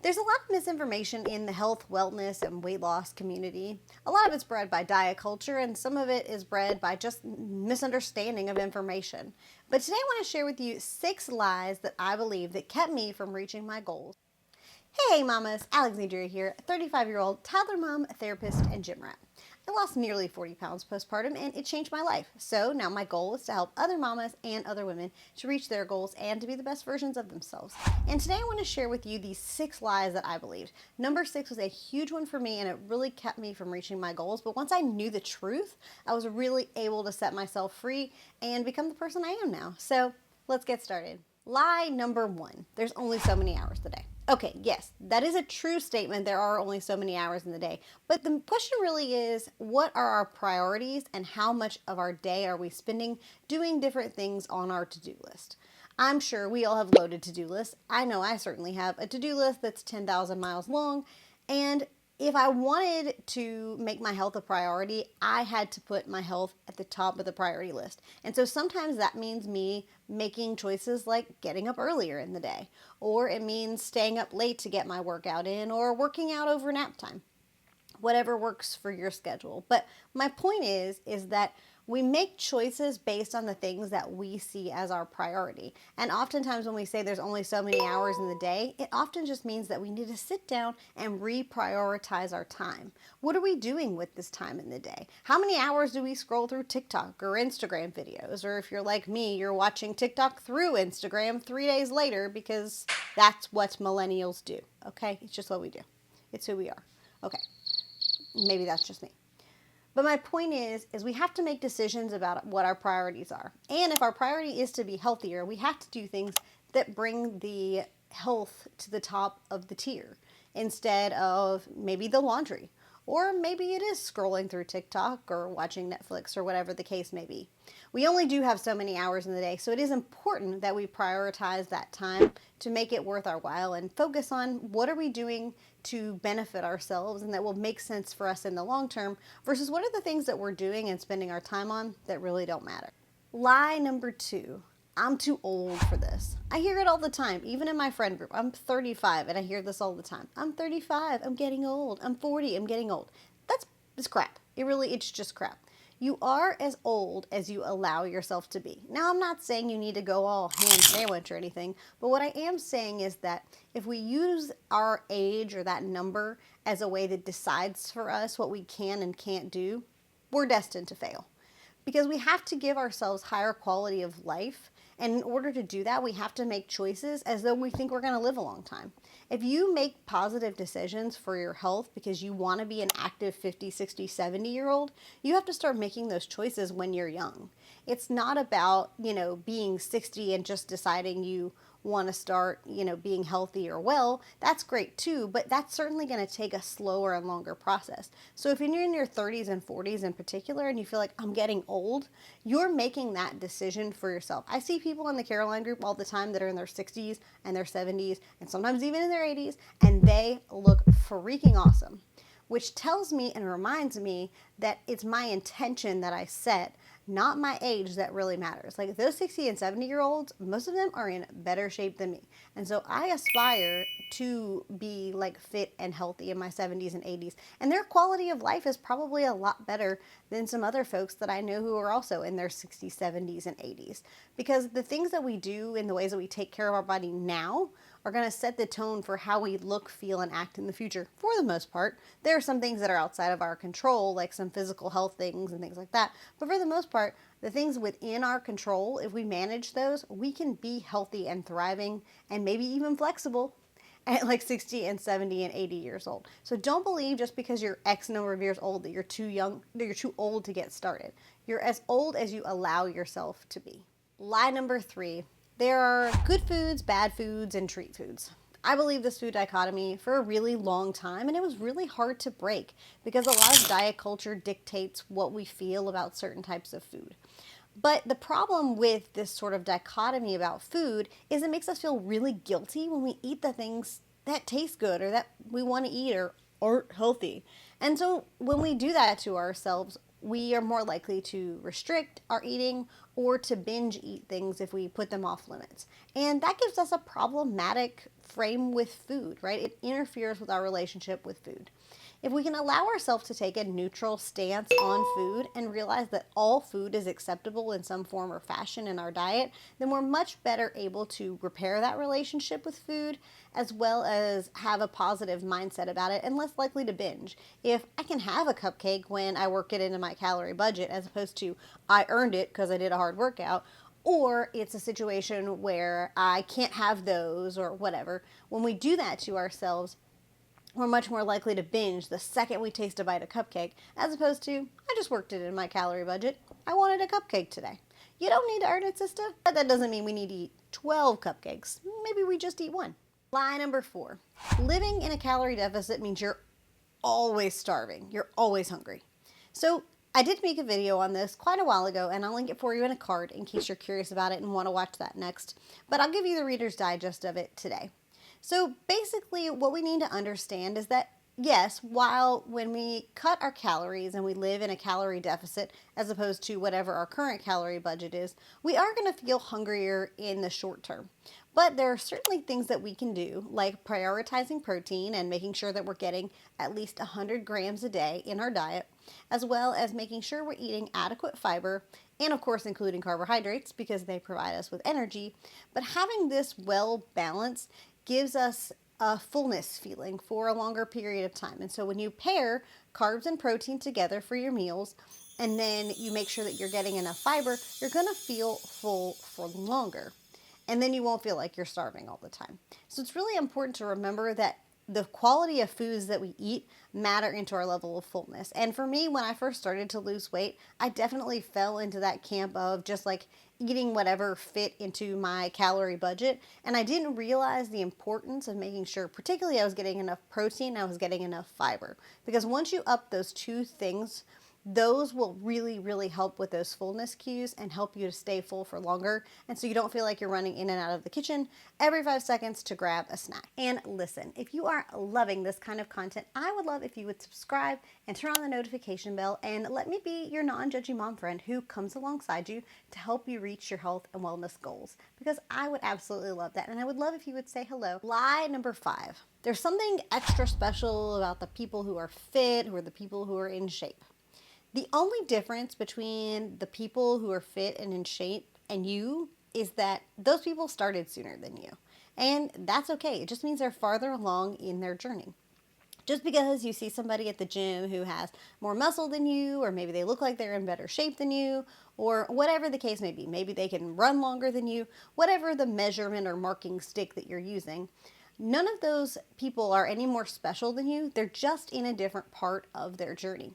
There's a lot of misinformation in the health, wellness, and weight loss community. A lot of it's bred by diet culture, and some of it is bred by just misunderstanding of information. But today I want to share with you 6 lies that I believe that kept me from reaching my goals. Hey mamas, Alexandria here, a 35-year-old toddler mom, therapist, and gym rat. I lost nearly 40 pounds postpartum and it changed my life. So now my goal is to help other mamas and other women to reach their goals and to be the best versions of themselves. And today I want to share with you these 6 lies that I believed. Number 6 was a huge one for me and it really kept me from reaching my goals. But once I knew the truth, I was really able to set myself free and become the person I am now. So let's get started. Lie number 1, there's only so many hours a day. Okay, yes, that is a true statement. There are only so many hours in the day. But the question really is, what are our priorities and how much of our day are we spending doing different things on our to-do list? I'm sure we all have loaded to-do lists. I know I certainly have a to-do list that's 10,000 miles long. And if I wanted to make my health a priority, I had to put my health at the top of the priority list. And so sometimes that means me making choices like getting up earlier in the day, or it means staying up late to get my workout in, or working out over nap time. Whatever works for your schedule. But my point is that we make choices based on the things that we see as our priority. And oftentimes when we say there's only so many hours in the day, it often just means that we need to sit down and reprioritize our time. What are we doing with this time in the day? How many hours do we scroll through TikTok or Instagram videos? Or if you're like me, you're watching TikTok through Instagram 3 days later because that's what millennials do. Okay? It's just what we do. It's who we are. Okay. Maybe that's just me. But my point is we have to make decisions about what our priorities are. And if our priority is to be healthier, we have to do things that bring the health to the top of the tier instead of maybe the laundry. Or maybe it is scrolling through TikTok or watching Netflix or whatever the case may be. We only do have so many hours in the day, so it is important that we prioritize that time to make it worth our while and focus on what are we doing to benefit ourselves and that will make sense for us in the long term versus what are the things that we're doing and spending our time on that really don't matter. Lie number 2. I'm too old for this. I hear it all the time, even in my friend group. I'm 35 and I hear this all the time. I'm 35, I'm getting old. I'm 40, I'm getting old. It's crap. It's just crap. You are as old as you allow yourself to be. Now, I'm not saying you need to go all ham sandwich or anything, but what I am saying is that if we use our age or that number as a way that decides for us what we can and can't do, we're destined to fail. Because we have to give ourselves higher quality of life. And in order to do that, we have to make choices as though we think we're going to live a long time. If you make positive decisions for your health because you want to be an active 50, 60, 70-year-old, you have to start making those choices when you're young. It's not about, being 60 and just deciding you want to start, being healthy or well. That's great too, but that's certainly going to take a slower and longer process. So if you're in your 30s and 40s in particular and you feel like I'm getting old, you're making that decision for yourself. I see people in the Caroline group all the time that are in their 60s and their 70s and sometimes even in their 80s, and they look freaking awesome, which tells me and reminds me that it's my intention that I set, not my age, that really matters. Like those 60 and 70-year-olds, most of them are in better shape than me. And so I aspire to be like fit and healthy in my 70s and 80s. And their quality of life is probably a lot better than some other folks that I know who are also in their 60s, 70s, and 80s. Because the things that we do and the ways that we take care of our body now are going to set the tone for how we look, feel, and act in the future, for the most part. There are some things that are outside of our control, like some physical health things and things like that. But for the most part, the things within our control, if we manage those, we can be healthy and thriving and maybe even flexible at like 60 and 70 and 80 years old. So don't believe just because you're X number of years old that you're too young, that you're too old to get started. You're as old as you allow yourself to be. Lie number 3. There are good foods, bad foods, and treat foods. I believe this food dichotomy for a really long time, and it was really hard to break because a lot of diet culture dictates what we feel about certain types of food. But the problem with this sort of dichotomy about food is it makes us feel really guilty when we eat the things that taste good or that we want to eat or aren't healthy. And so when we do that to ourselves, we are more likely to restrict our eating or to binge eat things if we put them off limits. And that gives us a problematic frame with food, right? It interferes with our relationship with food. If we can allow ourselves to take a neutral stance on food and realize that all food is acceptable in some form or fashion in our diet, then we're much better able to repair that relationship with food, as well as have a positive mindset about it and less likely to binge. If I can have a cupcake when I work it into my calorie budget, as opposed to I earned it because I did a hard workout, or it's a situation where I can't have those or whatever, when we do that to ourselves, we're much more likely to binge the second we taste a bite of cupcake, as opposed to, I just worked it in my calorie budget. I wanted a cupcake today. You don't need to earn it, sister. But that doesn't mean we need to eat 12 cupcakes. Maybe we just eat one. Lie number 4. Living in a calorie deficit means you're always starving. You're always hungry. So I did make a video on this quite a while ago, and I'll link it for you in a card in case you're curious about it and want to watch that next. But I'll give you the Reader's Digest of it today. So basically what we need to understand is that, yes, while when we cut our calories and we live in a calorie deficit as opposed to whatever our current calorie budget is, we are going to feel hungrier in the short term. But there are certainly things that we can do, like prioritizing protein and making sure that we're getting at least 100 grams a day in our diet, as well as making sure we're eating adequate fiber, and of course including carbohydrates because they provide us with energy. But having this well balanced gives us a fullness feeling for a longer period of time. And so when you pair carbs and protein together for your meals, and then you make sure that you're getting enough fiber, you're going to feel full for longer. And then you won't feel like you're starving all the time. So it's really important to remember that the quality of foods that we eat matter into our level of fullness. And for me, when I first started to lose weight, I definitely fell into that camp of just like eating whatever fit into my calorie budget. And I didn't realize the importance of making sure, particularly I was getting enough protein, I was getting enough fiber. Because once you up those two things, those will really, really help with those fullness cues and help you to stay full for longer. And so you don't feel like you're running in and out of the kitchen every 5 seconds to grab a snack. And listen, if you are loving this kind of content, I would love if you would subscribe and turn on the notification bell and let me be your non-judgy mom friend who comes alongside you to help you reach your health and wellness goals. Because I would absolutely love that. And I would love if you would say hello. Lie number 5. There's something extra special about the people who are fit, who are the people who are in shape. The only difference between the people who are fit and in shape and you is that those people started sooner than you. And that's okay. It just means they're farther along in their journey. Just because you see somebody at the gym who has more muscle than you, or maybe they look like they're in better shape than you, or whatever the case may be, maybe they can run longer than you, whatever the measurement or marking stick that you're using, none of those people are any more special than you. They're just in a different part of their journey.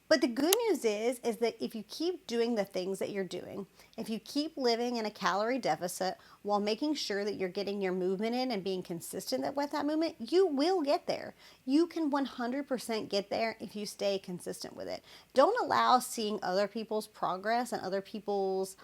But the good news is that if you keep doing the things that you're doing, if you keep living in a calorie deficit while making sure that you're getting your movement in and being consistent with that movement, you will get there. You can 100% get there if you stay consistent with it. Don't allow seeing other people's progress and other people's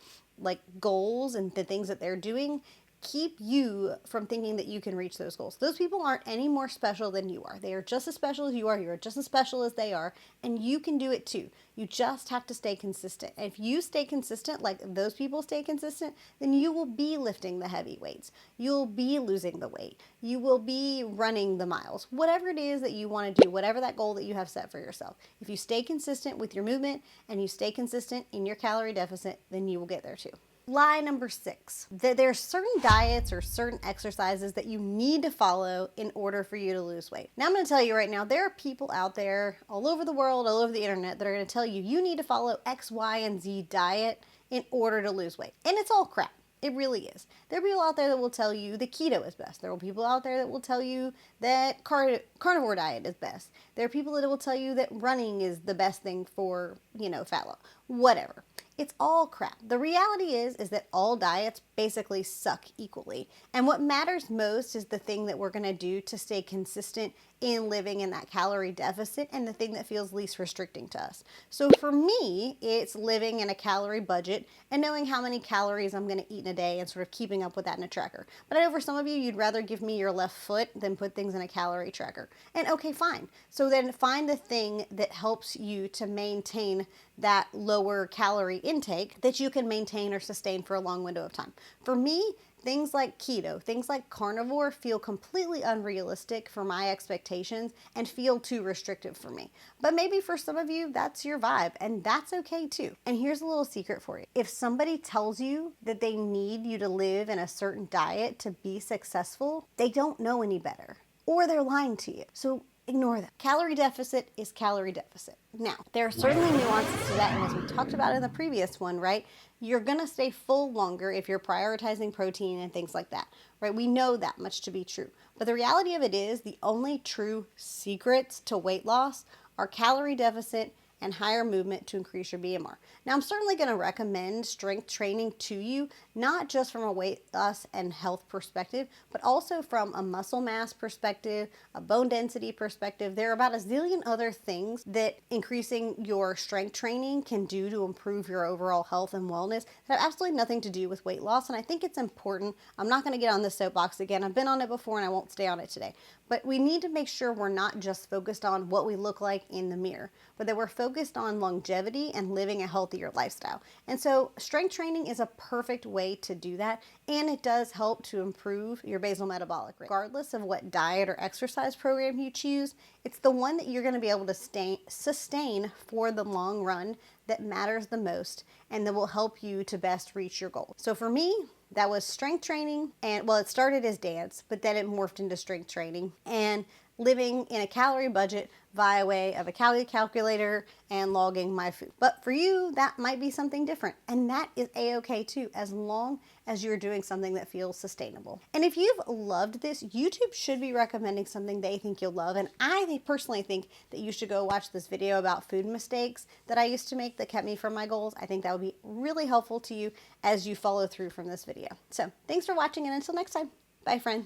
goals and the things that they're doing keep you from thinking that you can reach those goals. Those people aren't any more special than you are. They are just as special as you are. You're just as special as they are. And you can do it too. You just have to stay consistent. And if you stay consistent like those people stay consistent, then you will be lifting the heavy weights. You'll be losing the weight. You will be running the miles. Whatever it is that you want to do, whatever that goal that you have set for yourself. If you stay consistent with your movement and you stay consistent in your calorie deficit, then you will get there too. Lie number 6, that there are certain diets or certain exercises that you need to follow in order for you to lose weight. Now I'm going to tell you right now, there are people out there all over the world, all over the internet that are going to tell you, you need to follow X, Y, and Z diet in order to lose weight. And it's all crap. It really is. There are people out there that will tell you that keto is best. There are people out there that will tell you that carnivore diet is best. There are people that will tell you that running is the best thing for, fat loss. Whatever. It's all crap. The reality is that all diets basically suck equally. And what matters most is the thing that we're going to do to stay consistent in living in that calorie deficit and the thing that feels least restricting to us. So for me, it's living in a calorie budget and knowing how many calories I'm going to eat in a day and sort of keeping up with that in a tracker. But I know for some of you, you'd rather give me your left foot than put things in a calorie tracker. And okay, fine. So then find the thing that helps you to maintain that lower calorie intake that you can maintain or sustain for a long window of time. For me, things like keto, things like carnivore feel completely unrealistic for my expectations and feel too restrictive for me. But maybe for some of you, that's your vibe, and that's okay too. And here's a little secret for you. If somebody tells you that they need you to live in a certain diet to be successful, they don't know any better, or they're lying to you. So ignore them. Calorie deficit is calorie deficit. Now, there are certainly nuances to that, and as we talked about in the previous one, right, you're gonna stay full longer if you're prioritizing protein and things like that, right? We know that much to be true. But the reality of it is the only true secrets to weight loss are calorie deficit and higher movement to increase your BMR. Now, I'm certainly going to recommend strength training to you, not just from a weight loss and health perspective, but also from a muscle mass perspective, a bone density perspective. There are about a zillion other things that increasing your strength training can do to improve your overall health and wellness that have absolutely nothing to do with weight loss. And I think it's important. I'm not going to get on this soapbox again. I've been on it before and I won't stay on it today. But we need to make sure we're not just focused on what we look like in the mirror, but that we're focused on longevity and living a healthier lifestyle. And so strength training is a perfect way to do that, and it does help to improve your basal metabolic rate. Regardless of what diet or exercise program you choose, it's the one that you're going to be able to sustain for the long run that matters the most and that will help you to best reach your goal. So for me, that was strength training, and well, it started as dance, but then it morphed into strength training and living in a calorie budget via way of a calorie calculator and logging my food. But for you, that might be something different, and that is a-okay too, as long as you're doing something that feels sustainable. And if you've loved this, YouTube should be recommending something they think you'll love, and I personally think that you should go watch this video about food mistakes that I used to make that kept me from my goals. I think that would be really helpful to you as you follow through from this video. So thanks for watching, and until next time, bye friends.